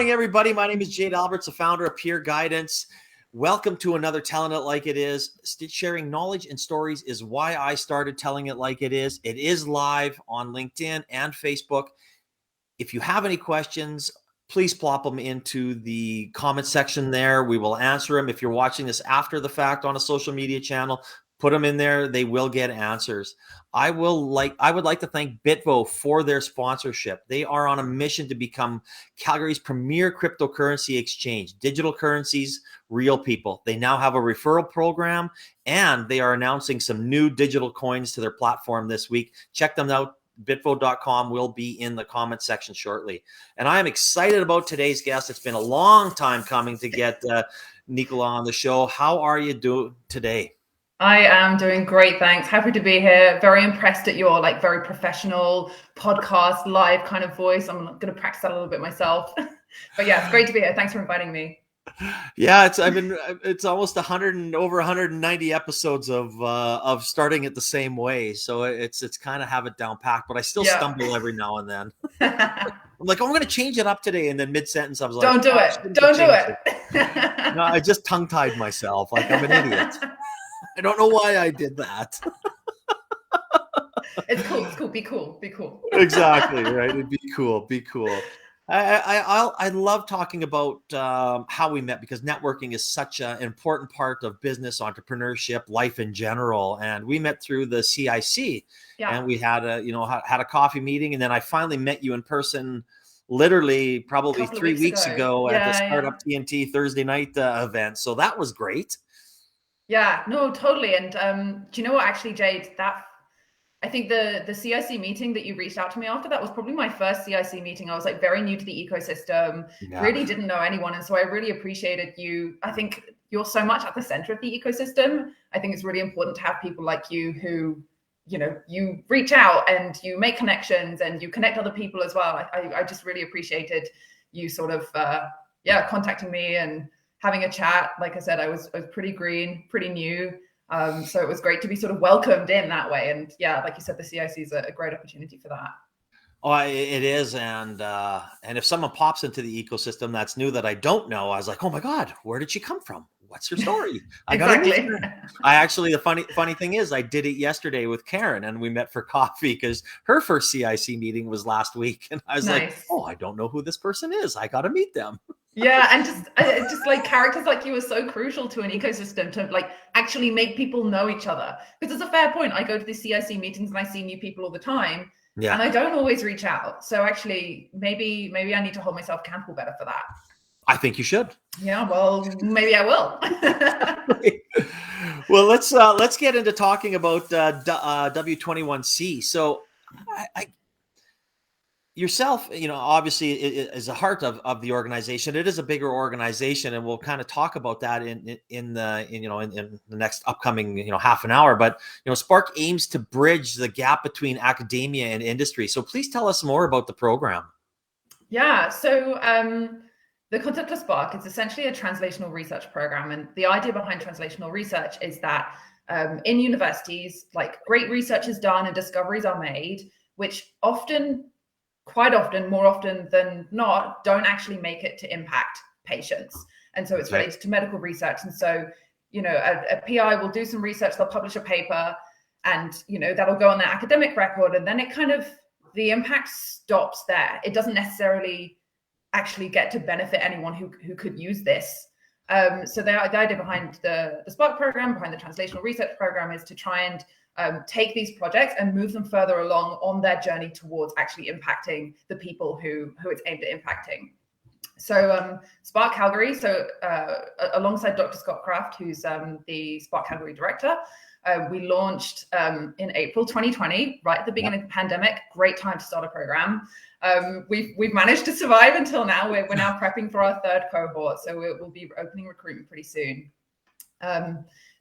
morning, everybody. My name is Jade Alberts, the founder of Peer Guidance. Welcome to another Telling It Like It Is. Sharing knowledge and stories is why I started Telling It Like It Is. It is live on LinkedIn and Facebook. If you have any questions, please plop them into the comment section there. We will answer them. If you're watching this after the fact on a social media channel, put them in there. They will get answers. I would like to thank Bitvo for their sponsorship. They are on a mission to become Calgary's premier cryptocurrency exchange. Digital currencies, real people. They now have a referral program, and they are announcing some new digital coins to their platform this week. Check them out. Bitvo.com will be in the comment section shortly. And I am excited about today's guest. It's been a long time coming to get Nicola on the show. How are you doing today? I am doing great, thanks. Happy to be here. Very impressed at your very professional podcast, live kind of voice. I'm going to practice that a little bit myself. But yeah, it's great to be here. Thanks for inviting me. Yeah, it's almost 100 and over 190 episodes of starting it the same way. So it's kind of have it down packed, but I still stumble every now and then. I'm like, I'm going to change it up today, and then mid-sentence I was like, don't do it. No, I just tongue-tied myself like I'm an idiot. I don't know why I did that. It's cool. Be cool. Exactly, right? It'd be cool. I love talking about how we met, because networking is such an important part of business, entrepreneurship, life in general. And we met through the CIC, and we had a coffee meeting, and then I finally met you in person, literally probably 3 weeks ago at the Startup TNT Thursday night event. So that was great. Yeah, no, totally. And do you know what, actually, Jade, I think the CIC meeting that you reached out to me after, that was probably my first CIC meeting. I was very new to the ecosystem, really didn't know anyone. And so I really appreciated you. I think you're so much at the center of the ecosystem. I think it's really important to have people like you who, you reach out and you make connections and you connect other people as well. I just really appreciated you sort of, contacting me and having a chat. Like I said, I was pretty green, pretty new. So it was great to be sort of welcomed in that way. And yeah, like you said, the CIC is a great opportunity for that. Oh, it is. And if someone pops into the ecosystem that's new that I don't know, I was like, oh my God, where did she come from? What's her story? I Exactly. The funny thing is, I did it yesterday with Karen, and we met for coffee because her first CIC meeting was last week. And I was like, oh, I don't know who this person is. I got to meet them. Yeah, and just characters like you are so crucial to an ecosystem to actually make people know each other. Because it's a fair point. I go to the CIC meetings and I see new people all the time, and I don't always reach out. So actually, maybe I need to hold myself accountable better for that. I think you should. Yeah, well, maybe I will. Well, let's get into talking about W21C. So, yourself, obviously is the heart of the organization. It is a bigger organization, and we'll kind of talk about that in the next upcoming half an hour. But SPARK aims to bridge the gap between academia and industry. So please tell us more about the program. Yeah. So the concept of SPARK is essentially a translational research program, and the idea behind translational research is that in universities, great research is done and discoveries are made, which quite often, more often than not, don't actually make it to impact patients. And so it's related to medical research. And so, a PI will do some research, they'll publish a paper, and, that'll go on their academic record. And then the impact stops there. It doesn't necessarily actually get to benefit anyone who could use this. So the idea behind the SPARK program, behind the translational research program, is to try and take these projects and move them further along on their journey towards actually impacting the people who it's aimed at impacting. So SPARK Calgary, alongside Dr. Scott Kraft, who's the SPARK Calgary director, we launched in April 2020, right at the beginning of the pandemic. Great time to start a program. We've managed to survive until now. We're now prepping for our third cohort, so we'll be opening recruitment pretty soon.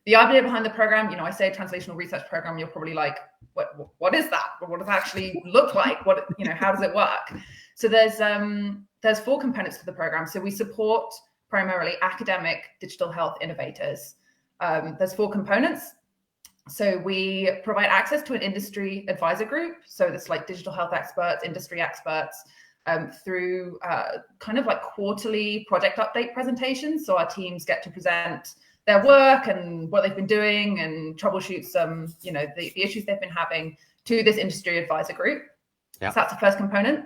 The idea behind the program, I say translational research program, you're probably like, what is that? What does it actually look like? How does it work? So there's 4 components to the program. So we support primarily academic digital health innovators. There's 4 components. So we provide access to an industry advisor group. So that's digital health experts, industry experts, through kind of like quarterly project update presentations. So our teams get to present their work and what they've been doing and troubleshoot some, the issues they've been having to this industry advisor group. So that's the first component.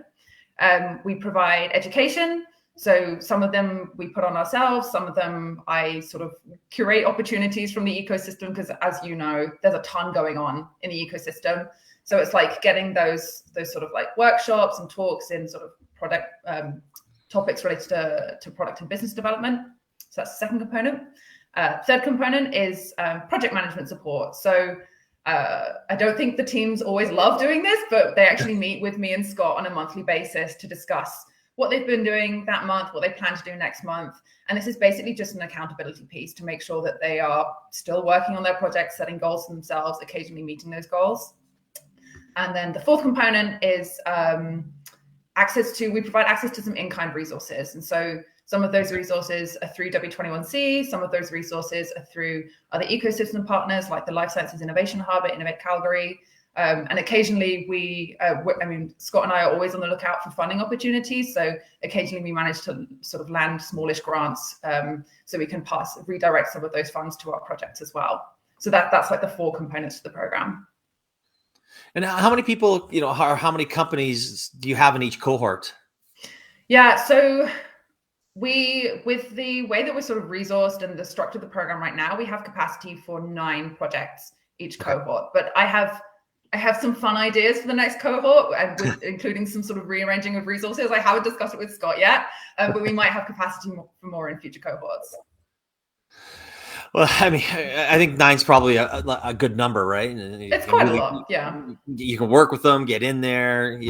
We provide education. So some of them we put on ourselves, some of them I sort of curate opportunities from the ecosystem, because as you know, there's a ton going on in the ecosystem. So it's like getting those sort of like workshops and talks in sort of product topics related to product and business development. So that's the second component. Third component is project management support. So I don't think the teams always love doing this, but they actually meet with me and Scott on a monthly basis to discuss what they've been doing that month, what they plan to do next month. And this is basically just an accountability piece to make sure that they are still working on their projects, setting goals for themselves, occasionally meeting those goals. And then the fourth component is we provide access to some in-kind resources. And so some of those resources are through W21C, some of those resources are through other ecosystem partners like the Life Sciences Innovation Hub at Innovate Calgary. And occasionally Scott and I are always on the lookout for funding opportunities. So occasionally we manage to sort of land smallish grants so we can redirect some of those funds to our projects as well. So that's like the four components to the program. And how many people, how many companies do you have in each cohort? Yeah, so with the way that we're sort of resourced and the structure of the program right now, we have capacity for 9 projects each cohort. But I have some fun ideas for the next cohort, including some sort of rearranging of resources. I haven't discussed it with Scott yet, but we might have capacity for more in future cohorts. Well, I mean, I think 9's probably a good number, right? It's quite a lot, yeah. You can work with them, get in there,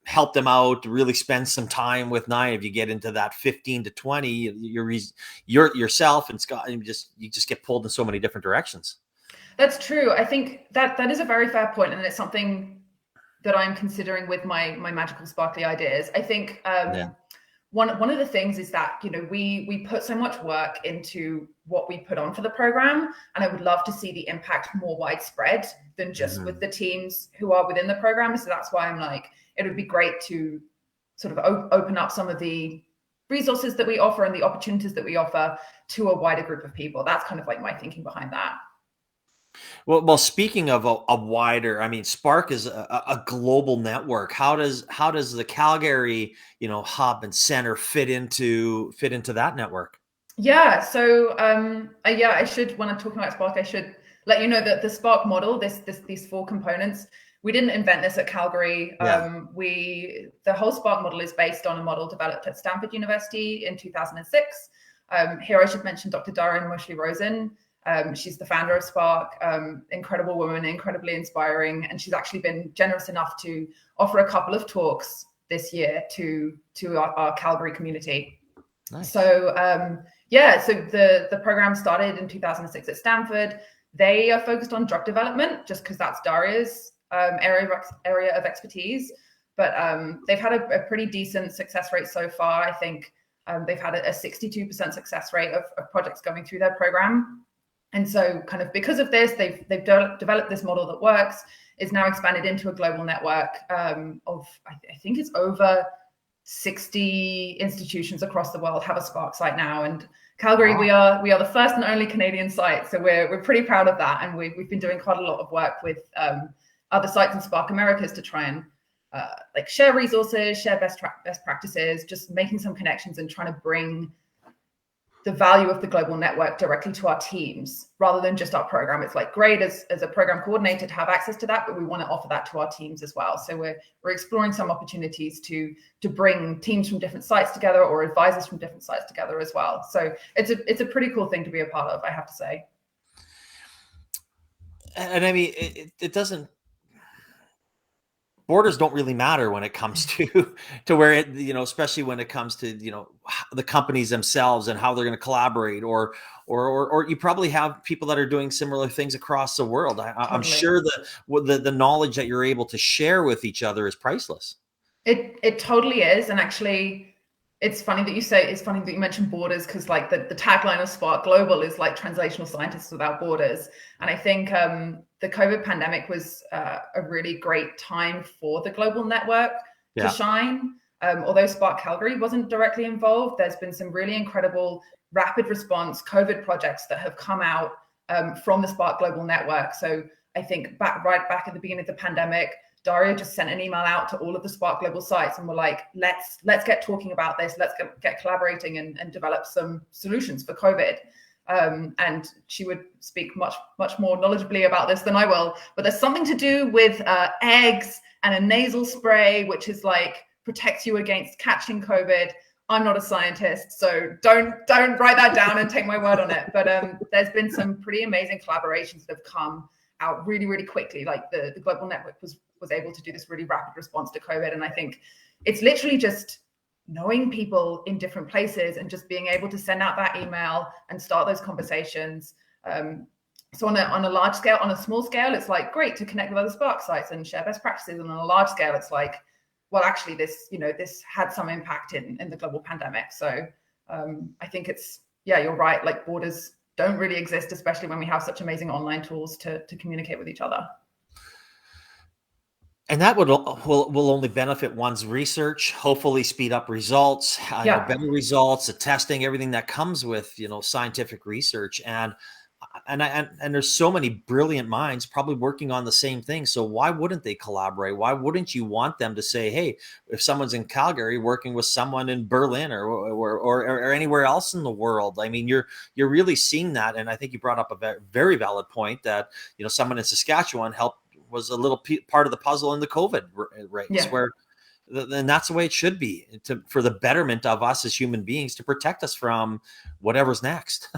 help them out, really spend some time with 9. If you get into that 15 to 20, you're yourself and Scott, you just get pulled in so many different directions. That's true. I think that is a very fair point, and it's something that I'm considering with my magical sparkly ideas. I think one of the things is that we put so much work into what we put on for the program, and I would love to see the impact more widespread than just with the teams who are within the program. So that's why I'm like, it would be great to sort of open up some of the resources that we offer and the opportunities that we offer to a wider group of people. That's kind of like my thinking behind that. Well, speaking of a wider, I mean, SPARK is a global network. How does the Calgary, hub and center fit into that network? Yeah. So, I should, when I'm talking about SPARK, I should let you know that the SPARK model, these 4 components, we didn't invent this at Calgary. The whole SPARK model is based on a model developed at Stanford University in 2006. Here I should mention Dr. Darren Moshley-Rosen. She's the founder of SPARK, incredible woman, incredibly inspiring. And she's actually been generous enough to offer a couple of talks this year to our Calgary community. Nice. So, so the program started in 2006 at Stanford. They are focused on drug development just because that's Daria's area of expertise. But they've had a pretty decent success rate so far. I think they've had a 62% success rate of projects going through their program. And so kind of because of this, they've developed this model that works, is now expanded into a global network of, I think it's over 60 institutions across the world have a SPARK site now. And Calgary, wow. we are the first and only Canadian site. So we're pretty proud of that. And we've been doing quite a lot of work with other sites in SPARK Americas to try and share resources, share best practices, just making some connections and trying to bring the value of the global network directly to our teams rather than just our program. It's like great as a program coordinator to have access to that, but we want to offer that to our teams as well. So we're exploring some opportunities to bring teams from different sites together or advisors from different sites together as well. So it's a pretty cool thing to be a part of, I have to say. And I mean, it doesn't, borders don't really matter when it comes to where it, especially when it comes to, the companies themselves and how they're going to collaborate or you probably have people that are doing similar things across the world. I'm sure the knowledge that you're able to share with each other is priceless. It totally is. And actually it's funny that you mentioned borders, because like the tagline of SPARK Global is like translational scientists without borders. And I think the COVID pandemic was a really great time for the global network to shine. Although SPARK Calgary wasn't directly involved, there's been some really incredible rapid response COVID projects that have come out from the SPARK Global Network. So I think right back at the beginning of the pandemic, Daria just sent an email out to all of the SPARK Global sites and we're like, let's get talking about this. Let's get collaborating and develop some solutions for COVID. And she would speak much more knowledgeably about this than I will. But there's something to do with eggs and a nasal spray, which is like protects you against catching COVID. I'm not a scientist, so don't write that down and take my word on it. But there's been some pretty amazing collaborations that have come out really, really quickly. Like the global network was able to do this really rapid response to COVID. And I think it's literally just knowing people in different places and just being able to send out that email and start those conversations. So on a large scale, on a small scale, it's like great to connect with other SPARK sites and share best practices. And on a large scale, it's like, well, actually, this had some impact in the global pandemic. So I think you're right. Like borders don't really exist, especially when we have such amazing online tools to communicate with each other. And that will only benefit one's research, hopefully speed up results, better results, the testing, everything that comes with, scientific research. And there's so many brilliant minds probably working on the same thing. So why wouldn't they collaborate? Why wouldn't you want them to say, hey, if someone's in Calgary working with someone in Berlin or anywhere else in the world? I mean, you're really seeing that. And I think you brought up a very valid point that, someone in Saskatchewan was a little part of the puzzle in the COVID race, where and that's the way it should be for the betterment of us as human beings, to protect us from whatever's next.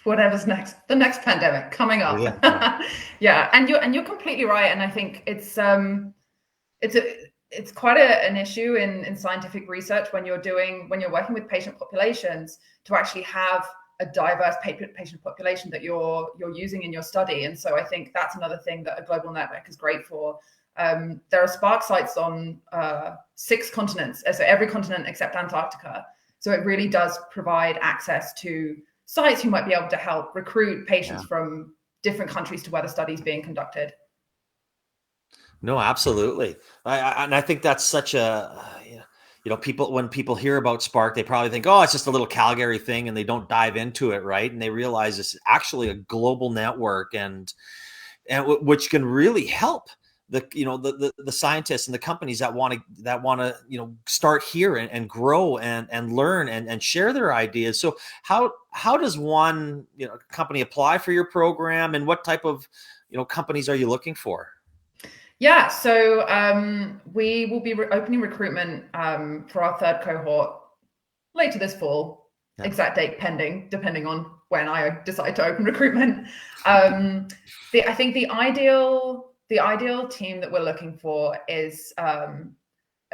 Whatever's next, the next pandemic coming up. Yeah. And you're completely right. And I think it's quite an issue in scientific research when you're working with patient populations to actually have a diverse patient population that you're using in your study. And so I think that's another thing that a global network is great for. There are SPARK sites on 6 continents, so every continent except Antarctica. So it really does provide access to sites who might be able to help recruit patients from different countries to where the study is being conducted. No, absolutely. I think that's such a, when people hear about SPARK, they probably think, oh, it's just a little Calgary thing, and they don't dive into it, right? And they realize it's actually a global network, and which can really help the scientists and the companies that want to start here and grow and learn and share their ideas. So how does one company apply for your program, and what type of companies are you looking for? Yeah, so we will be opening recruitment for our 3rd cohort later this fall. Yeah. Exact date pending, depending on when I decide to open recruitment. I think the ideal team that we're looking for is a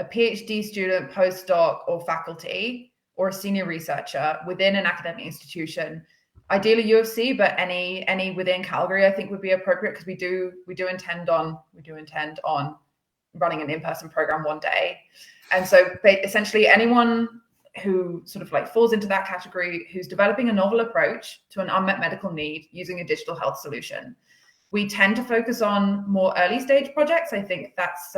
PhD student, postdoc, or faculty, or a senior researcher within an academic institution. Ideally UofC, but any within Calgary I think would be appropriate, because we do intend on running an in-person program one day. And so essentially anyone who sort of like falls into that category, who's developing a novel approach to an unmet medical need using a digital health solution. We tend to focus on more early stage projects. I think that's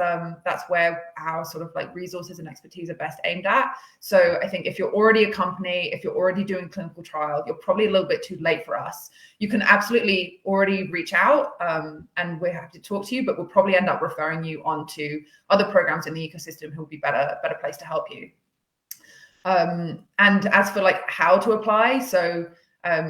where our sort of like resources and expertise are best aimed at. So I think if you're already a company, if you're already doing clinical trial, you're probably a little bit too late for us. You can absolutely already reach out and we're happy to talk to you, but we'll probably end up referring you on to other programs in the ecosystem who will be better place to help you. And as for like how to apply, so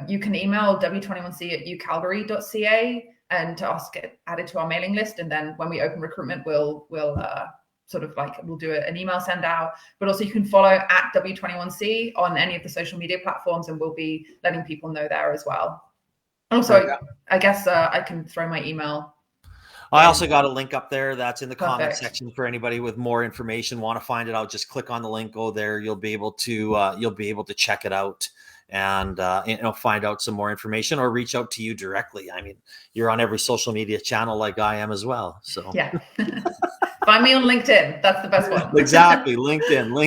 you can email w21c@ucalgary.ca and to ask get added to our mailing list. And then when we open recruitment, we'll do an email send out, but also you can follow at W21C on any of the social media platforms, and we'll be letting people know there as well. Also, I guess I can throw my email. I also got a link up there that's in the comment section for anybody with more information, want to find it out. Just click on the link, go there. You'll be able to check it out and find out some more information, or reach out to you directly. I mean, you're on every social media channel like I am as well. So yeah. Find me on LinkedIn. That's the best one. Exactly. LinkedIn.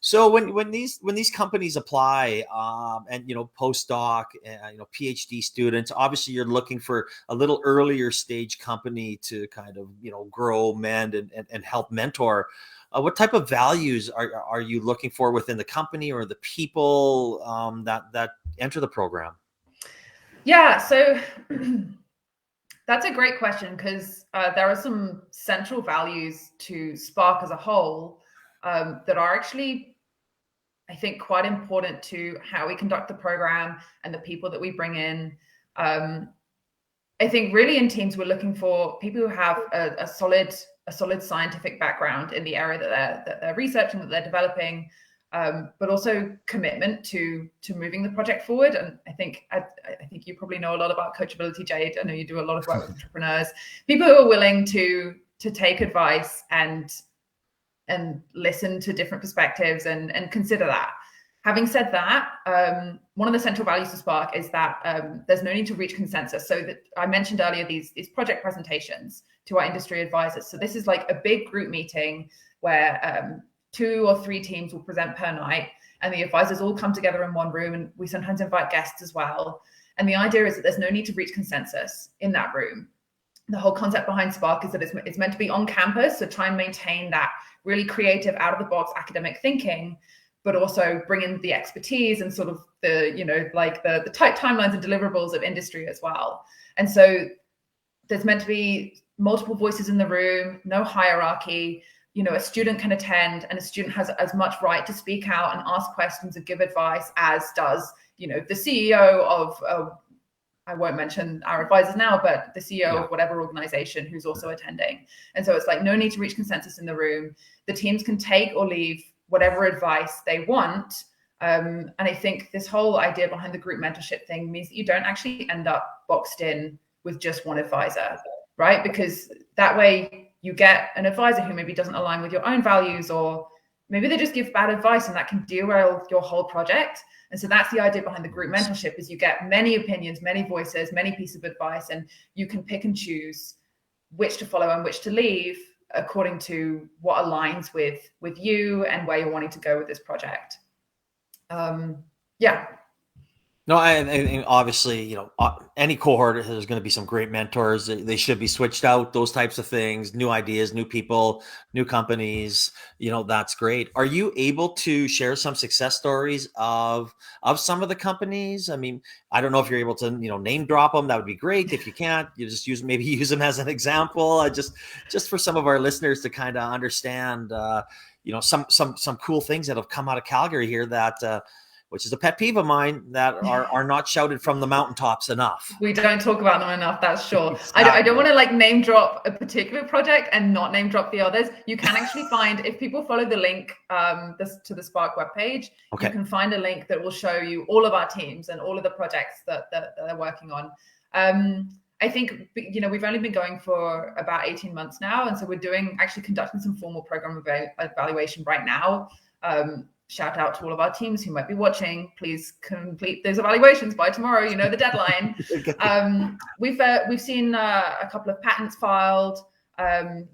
So when these companies apply, and postdoc, PhD students, obviously you're looking for a little earlier stage company to kind of grow, mend, and help mentor. What type of values are you looking for within the company or the people that enter the program? Yeah, so that's a great question, because there are some central values to Spark as a whole that are actually, I think, quite important to how we conduct the program and the people that we bring in. I think really in teams, we're looking for people who have a solid scientific background in the area that they're researching, that they're developing, but also commitment to moving the project forward. And I think you probably know a lot about coachability, Jade. I know you do a lot of work with entrepreneurs, people who are willing to take advice and listen to different perspectives and consider that. Having said that, one of the central values of Spark is that there's no need to reach consensus. So that I mentioned earlier, these project presentations to our industry advisors. So this is like a big group meeting where 2 or 3 teams will present per night, and the advisors all come together in one room, and we sometimes invite guests as well. And the idea is that there's no need to reach consensus in that room. The whole concept behind Spark is that it's meant to be on campus, so try and maintain that really creative, out-of-the-box academic thinking, but also bring in the expertise and sort of the the tight timelines and deliverables of industry as well. And so there's meant to be multiple voices in the room, no hierarchy. A student can attend, and a student has as much right to speak out and ask questions and give advice as does the CEO of I won't mention our advisors now, but the CEO of whatever organization who's also attending. And so it's like no need to reach consensus in the room. The teams can take or leave whatever advice they want. And I think this whole idea behind the group mentorship thing means that you don't actually end up boxed in with just one advisor, right? Because that way you get an advisor who maybe doesn't align with your own values, or maybe they just give bad advice, and that can derail your whole project. And so that's the idea behind the group mentorship, is you get many opinions, many voices, many pieces of advice, and you can pick and choose which to follow and which to leave according to what aligns with you and where you're wanting to go with this project. Yeah. No, I think obviously, any cohort, there's going to be some great mentors. They should be switched out, those types of things, new ideas, new people, new companies, that's great. Are you able to share some success stories of some of the companies? I mean, I don't know if you're able to, name drop them. That would be great. If you can't, you just use them as an example, just for some of our listeners to kind of understand, some cool things that have come out of Calgary here that, which is a pet peeve of mine, that are not shouted from the mountaintops enough. We don't talk about them enough, that's sure. Exactly. I don't want to name drop a particular project and not name drop the others. You can actually find, if people follow the link to the Spark webpage, you can find a link that will show you all of our teams and all of the projects that they're working on. I think, we've only been going for about 18 months now. And so we're actually conducting some formal program evaluation right now. Shout out to all of our teams who might be watching. Please complete those evaluations by tomorrow. You know the deadline. We've seen a couple of patents filed. A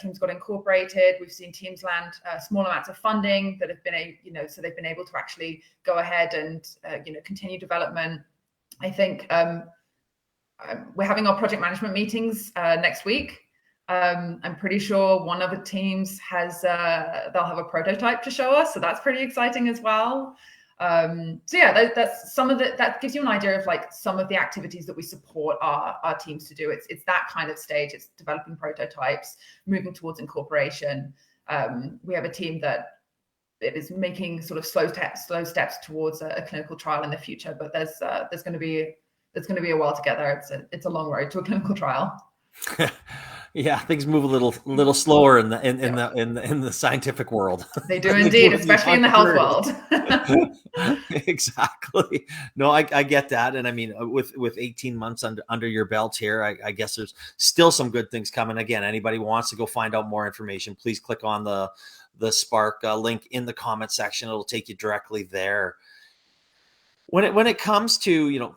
team's got incorporated. We've seen teams land small amounts of funding that have been, so they've been able to actually go ahead and continue development. I think we're having our project management meetings next week. I'm pretty sure one of the teams they'll have a prototype to show us, so that's pretty exciting as well. That's some of that gives you an idea of some of the activities that we support our teams to do. It's that kind of stage. It's developing prototypes, moving towards incorporation. We have a team that is making sort of slow steps towards a clinical trial in the future, but there's going to be a while together. It's a long road to a clinical trial. Yeah, things move a little slower in the scientific world. They do indeed, especially in the health world. Exactly. No, I get that, and I mean, with 18 months under your belt here, I guess there's still some good things coming. Again, anybody wants to go find out more information, please click on the Spark link in the comment section. It'll take you directly there. When it comes to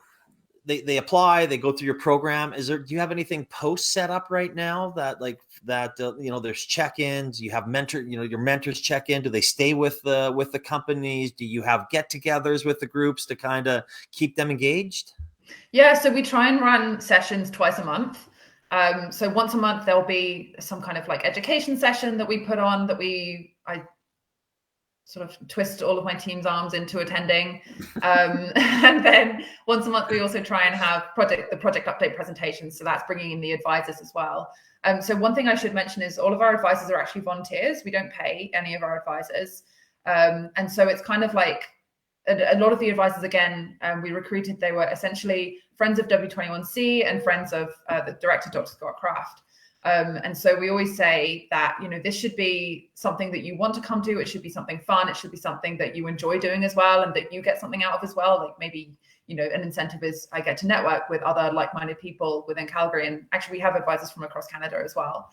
they apply, they go through your program. Do you have anything post set up right now that there's check-ins, you have your mentors check in? Do they stay with the companies? Do you have get-togethers with the groups to kind of keep them engaged? Yeah, so we try and run sessions twice a month. So once a month there'll be some kind of like education session that we put on, that I sort of twist all of my team's arms into attending. And then once a month, we also try and have the project update presentations. So that's bringing in the advisors as well. So one thing I should mention is all of our advisors are actually volunteers. We don't pay any of our advisors. And so it's kind of like a lot of the advisors, again, we recruited, they were essentially friends of W21C and friends of the director, Dr. Scott Kraft. And so we always say that, this should be something that you want to come to. It should be something fun. It should be something that you enjoy doing as well, and that you get something out of as well. Like maybe, an incentive is I get to network with other like-minded people within Calgary. And actually we have advisors from across Canada as well.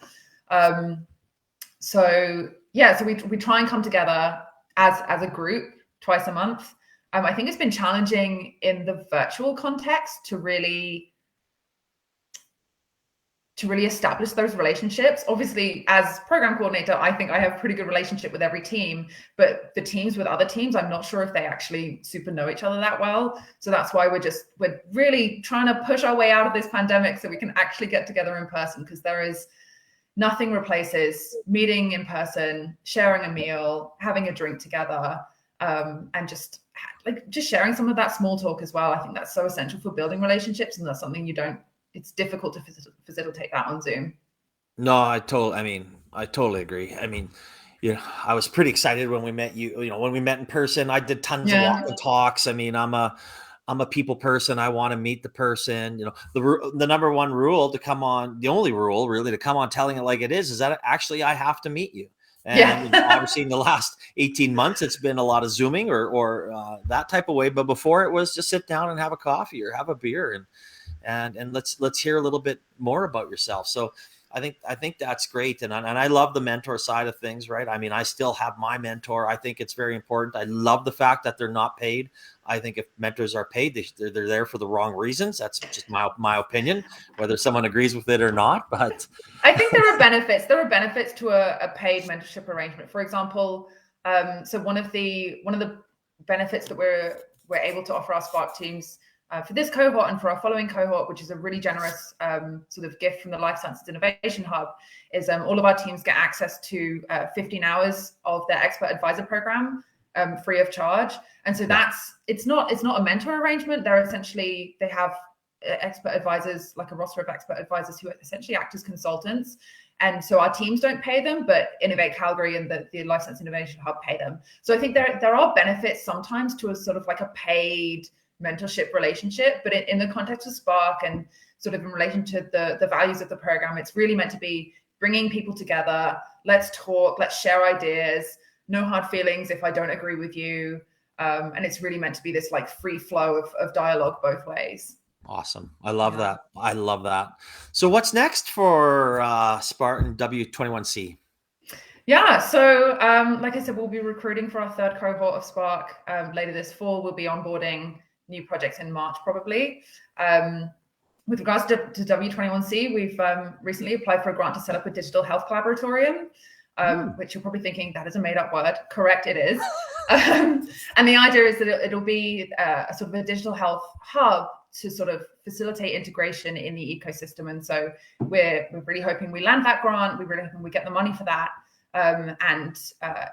So we try and come together as a group twice a month. I think it's been challenging in the virtual context to really establish those relationships. Obviously, as program coordinator, I think I have a pretty good relationship with every team, but the teams with other teams, I'm not sure if they actually super know each other that well. So that's why we're really trying to push our way out of this pandemic so we can actually get together in person, because there is nothing replaces meeting in person, sharing a meal, having a drink together, and just sharing some of that small talk as well. I think that's so essential for building relationships, and that's something it's difficult to facilitate that on Zoom. No, I totally agree. I was pretty excited when we met when we met in person. I did tons of walk and talks. I'm a people person. I want to meet the person. The number one rule to come on, the only rule really to come on telling it like it is that actually I have to meet you. And obviously in the last 18 months, it's been a lot of Zooming or that type of way. But before, it was just sit down and have a coffee or have a beer and let's hear a little bit more about yourself. So I think that's great. And I love the mentor side of things, right? I still have my mentor. I think it's very important. I love the fact that they're not paid. I think if mentors are paid, they're there for the wrong reasons. That's just my opinion, whether someone agrees with it or not. But I think there are benefits. There are benefits to a paid mentorship arrangement. For example, so one of the benefits that we're able to offer our SPARK teams for this cohort and for our following cohort, which is a really generous sort of gift from the Life Sciences Innovation Hub, is all of our teams get access to 15 hours of their expert advisor program free of charge. And so it's not a mentor arrangement. They have expert advisors, like a roster of expert advisors who essentially act as consultants. And so our teams don't pay them, but Innovate Calgary and the Life Sciences Innovation Hub pay them. So I think there are benefits sometimes to a sort of like a paid mentorship relationship, but in the context of SPARK and sort of in relation to the values of the program, it's really meant to be bringing people together. Let's talk, let's share ideas, no hard feelings if I don't agree with you. And it's really meant to be this like free flow of dialogue both ways. Awesome. I love that. I love that. So what's next for Spartan W21C? Yeah, so like I said, we'll be recruiting for our third cohort of SPARK later this fall. We'll be onboarding new projects in March, probably. With regards to W21C, we've recently applied for a grant to set up a digital health collaboratorium, which you're probably thinking that is a made-up word. Correct, it is. And the idea is that it'll be a sort of a digital health hub to sort of facilitate integration in the ecosystem. And so we're really hoping we land that grant. We're really hoping we get the money for that. And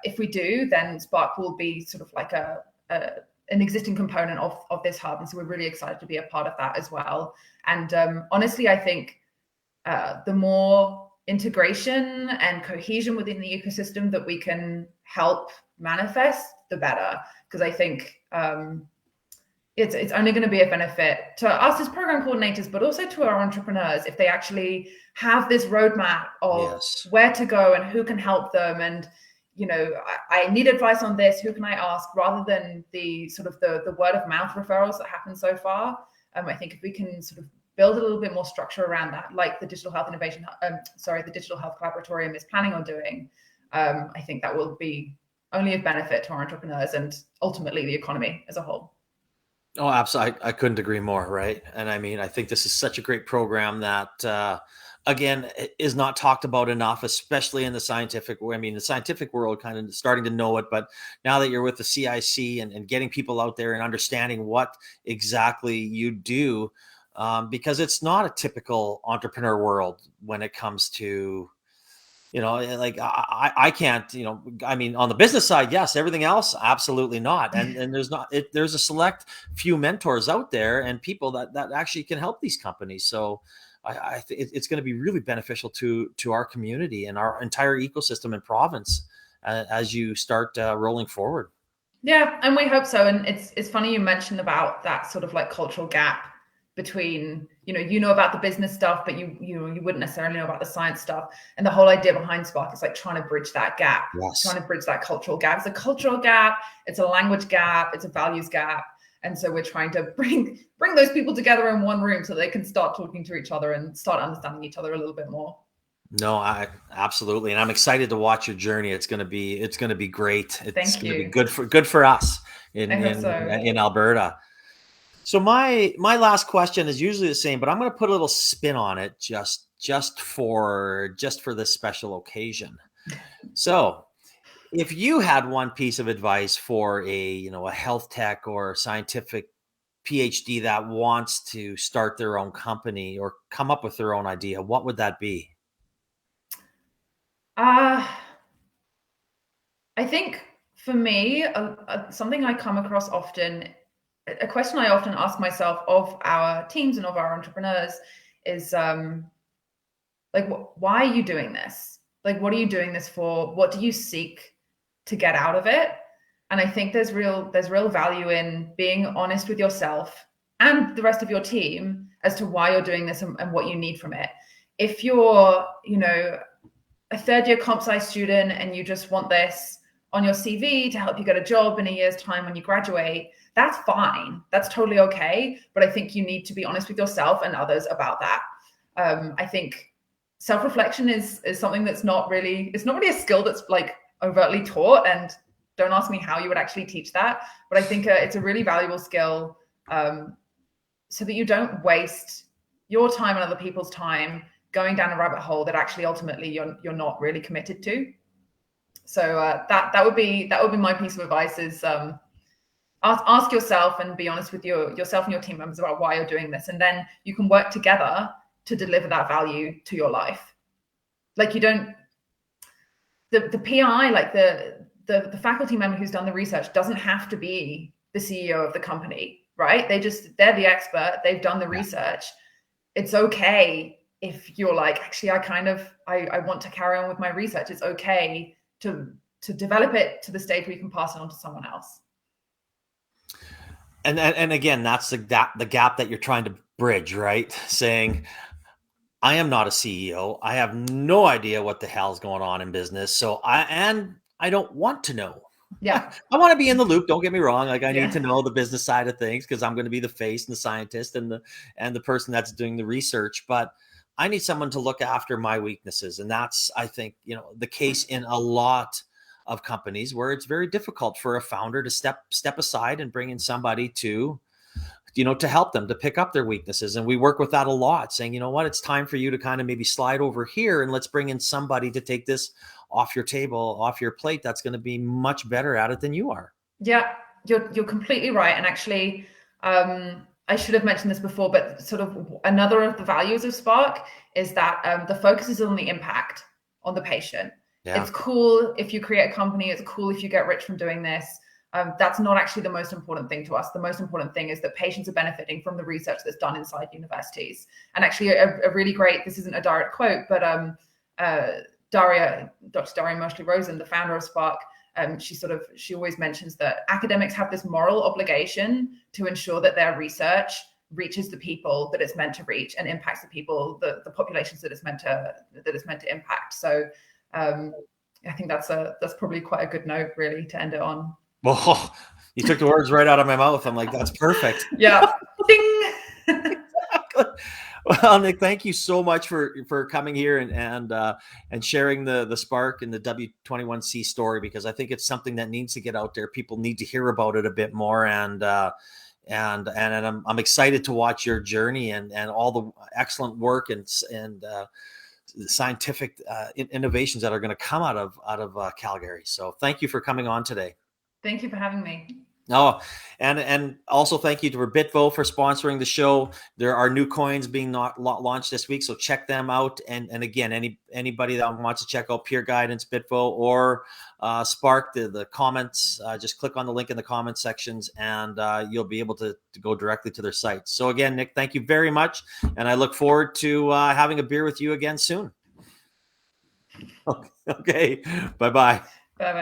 if we do, then SPARK will be sort of like an existing component of this hub. And so we're really excited to be a part of that as well. And honestly, I think the more integration and cohesion within the ecosystem that we can help manifest, the better. Because I think it's only going to be a benefit to us as program coordinators, but also to our entrepreneurs if they actually have this roadmap of where to go and who can help them. And, I need advice on this, who can I ask, rather than the sort of the word of mouth referrals that happen so far. I think if we can sort of build a little bit more structure around that, like the Digital Health the Digital Health Collaboratorium is planning on doing, I think that will be only of benefit to our entrepreneurs and ultimately the economy as a whole. Oh, absolutely. I couldn't agree more. Right. And I mean, I think this is such a great program that, again, is not talked about enough, especially in the scientific. I mean, the scientific world kind of starting to know it, but now that you're with the CIC and getting people out there and understanding what exactly you do, because it's not a typical entrepreneur world when it comes to, like I can't, I mean, on the business side, yes, everything else, absolutely not. And there's a select few mentors out there and people that actually can help these companies. So I think it's going to be really beneficial to our community and our entire ecosystem and province as you start rolling forward. Yeah, and we hope so. And it's funny you mentioned about that sort of like cultural gap between, about the business stuff, but you wouldn't necessarily know about the science stuff. And the whole idea behind Spark is like trying to bridge that gap, Yes. trying to bridge that cultural gap. It's a cultural gap, it's a language gap, it's a values gap. And so we're trying to bring those people together in one room so they can start talking to each other and start understanding each other a little bit more. No, I absolutely, and I'm excited to watch your journey. It's going to be great. It's Thank going to be you. good for us I in hope in so. in Alberta. So my last question is usually the same, but I'm going to put a little spin on it just for this special occasion. So, if you had one piece of advice for a health tech or scientific PhD that wants to start their own company or come up with their own idea, what would that be? Uh I think for me, something I come across often, a question I often ask myself of our teams and of our entrepreneurs is like, why are you doing this? Like, what are you doing this for? What do you seek to get out of it? And I think there's real value in being honest with yourself and the rest of your team as to why you're doing this and what you need from it. If you're, a third year comp sci student and you just want this on your CV to help you get a job in a year's time when you graduate, that's fine. That's totally okay. But I think you need to be honest with yourself and others about that. I think self-reflection is something that's it's not really a skill that's like overtly taught. And don't ask me how you would actually teach that. But I think it's a really valuable skill, so that you don't waste your time and other people's time going down a rabbit hole that actually ultimately you're not really committed to. So that would be my piece of advice is ask yourself and be honest with yourself and your team members about why you're doing this, and then you can work together to deliver that value to your life. Like, you don't, the PI, like the faculty member who's done the research doesn't have to be the CEO of the company, right? They're the expert, they've done the Yeah. research. It's okay if you're like, actually, I want to carry on with my research. It's okay to develop it to the stage where you can pass it on to someone else. And again, that's the gap that you're trying to bridge, right? Saying, I am not a CEO. I have no idea what the hell's going on in business. So I don't want to know. Yeah. I want to be in the loop. Don't get me wrong. Like, I need Yeah. to know the business side of things because I'm going to be the face and the scientist and the person that's doing the research. But I need someone to look after my weaknesses, and that's, I think, the case in a lot of companies where it's very difficult for a founder to step aside and bring in somebody to help them to pick up their weaknesses. And we work with that a lot, saying, what, it's time for you to kind of maybe slide over here and let's bring in somebody to take this off your table, off your plate. That's going to be much better at it than you are. Yeah, you're completely right. And actually, I should have mentioned this before, but sort of another of the values of Spark is that the focus is on the impact on the patient. Yeah. It's cool if you create a company. It's cool if you get rich from doing this. That's not actually the most important thing to us. The most important thing is that patients are benefiting from the research that's done inside universities. And actually, a really great, this isn't a direct quote, but Dr. Daria Moshley Rosen, the founder of Spark, she always mentions that academics have this moral obligation to ensure that their research reaches the people that it's meant to reach and impacts the people, the populations that it's meant to impact. So I think that's probably quite a good note, really, to end it on. Well, you took the words right out of my mouth. I'm like, that's perfect. Yeah. Ding. Well, Nick, thank you so much for coming here and sharing the Spark and the W21C story, because I think it's something that needs to get out there. People need to hear about it a bit more, and and I'm excited to watch your journey and all the excellent work and scientific innovations that are going to come out of Calgary. So thank you for coming on today. Thank you for having me. Oh, and also thank you to Bitvo for sponsoring the show. There are new coins being launched this week, so check them out. And again, anybody that wants to check out Peer Guidance, Bitvo, or Spark, the comments, just click on the link in the comment sections, and you'll be able to go directly to their site. So again, Nick, thank you very much, and I look forward to having a beer with you again soon. Okay, bye-bye. Bye-bye.